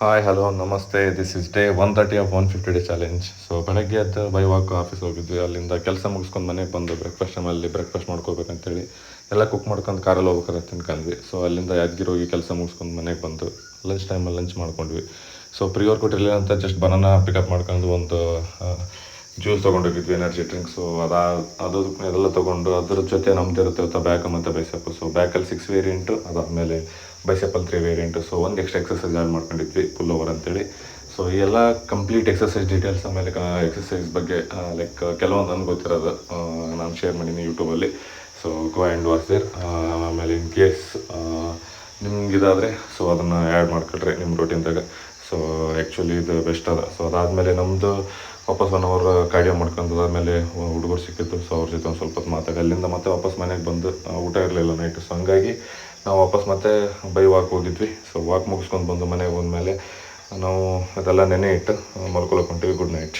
Hi hello ನಮಸ್ತೆ. This is day 130 of 150 day challenge. So ಬೆಳಗ್ಗೆ ಎದ್ದು ಬೈ ವಾಕ್ ಆಫೀಸ್ ಹೋಗಿದ್ವಿ. ಅಲ್ಲಿಂದ ಕೆಲಸ ಮುಗಿಸ್ಕೊಂಡು ಮನೆಗೆ ಬಂದು ಬ್ರೇಕ್ಫಾಸ್ಟ್ ಮಾಡ್ಕೋಬೇಕಂತೇಳಿ ಎಲ್ಲ ಕುಕ್ ಮಾಡ್ಕೊಂಡು ಕಾರಲ್ಲಿ ಹೋಗ್ಬೇಕಾದ್ರೆ ತಿನ್ಕೊಂಡ್ವಿ. ಸೊ ಅಲ್ಲಿಂದ ಯಾದಗಿರಿ ಹೋಗಿ ಕೆಲಸ ಮುಗಿಸ್ಕೊಂಡು ಮನೆಗೆ ಬಂದು ಲಂಚ್ ಮಾಡ್ಕೊಂಡ್ವಿ. ಸೊ ಪ್ರಿಯೋರ್ ಕೊಟ್ಟಿರಲಿಲ್ಲ ಅಂತ ಜಸ್ಟ್ ಬನಾನಾ ಪಿಕಪ್ ಮಾಡ್ಕೊಂಡು ಒಂದು ಜ್ಯೂಸ್ ತೊಗೊಂಡೋಗಿದ್ವಿ, ಎನರ್ಜಿ ಡ್ರಿಂಕ್. ಸೊ ಅದು ಅದೆಲ್ಲ ತೊಗೊಂಡು ಅದ್ರ ಜೊತೆ ನಮ್ದು ಇರುತ್ತೆ ಬ್ಯಾಕ್ ಮತ್ತು ಬೈಸೆಪ್. ಸೊ ಬ್ಯಾಕಲ್ಲಿ 6 ವೇರಿಯಂಟು, ಅದಾದಮೇಲೆ ಬೈಸೆಪಲ್ 3 ವೇರಿಯಂಟು. ಸೊ ಒಂದು ಎಕ್ಸ್ಟ್ರಾ ಎಕ್ಸಸೈಸ್ ಆ್ಯಡ್ ಮಾಡ್ಕೊಂಡಿದ್ವಿ, ಪುಲ್ ಓವರ್ ಅಂತೇಳಿ. ಸೊ ಈ ಎಲ್ಲ ಕಂಪ್ಲೀಟ್ ಎಕ್ಸಸೈಸ್ ಡೀಟೇಲ್ಸ್ ಆಮೇಲೆ ಎಕ್ಸಸೈಸ್ ಬಗ್ಗೆ ಲೈಕ್ ಕೆಲವೊಂದು ನನಗೆ ಗೊತ್ತಿರೋದು ನಾನು ಶೇರ್ ಮಾಡೀನಿ ಯೂಟ್ಯೂಬಲ್ಲಿ. So go and watch there. ಆಮೇಲೆ ಇನ್ ಕೇಸ್ ನಿಮ್ಗಿದಾದರೆ ಸೊ ಅದನ್ನು ಆ್ಯಡ್ ಮಾಡ್ಕೊಳ್ರಿ ನಿಮ್ಮ ರೂಟೀನ್ದಾಗ. ಸೊ ಆ್ಯಕ್ಚುಲಿ ಇದು ಬೆಸ್ಟ್ ಅದ. ಸೊ ಅದಾದಮೇಲೆ ನಮ್ಮದು ವಾಪಸ್ 1 ಅವರ್ ಕಾರ್ಡಿಯೋ ಮಾಡ್ಕೊಂಡು ಆದಮೇಲೆ ಹುಡುಗರು ಸಿಕ್ಕಿತ್ತು. ಸೊ ಅವ್ರ ಜೊತೆ ಒಂದು ಸ್ವಲ್ಪ ಹೊತ್ತು ಮಾತಾಡಿ ಅಲ್ಲಿಂದ ಮತ್ತೆ ವಾಪಸ್ ಮನೆಗೆ ಬಂದು ಊಟ ಇರಲಿಲ್ಲ ನೈಟು. ಸೊ ಹಂಗಾಗಿ ನಾವು ವಾಪಸ್ ಮತ್ತೆ ಬೈ ವಾಕ್ ಹೋಗಿದ್ವಿ. ಸೊ ವಾಕ್ ಮುಗಿಸ್ಕೊಂಡು ಬಂದು ಮನೆಗೆ ಬಂದಮೇಲೆ ನಾವು ಅದೆಲ್ಲ ನೆನೆ ಇಟ್ಟು ಮಲ್ಕೊಳಕ್ಕೆ ಹೊಂಟಿವಿ. Good night.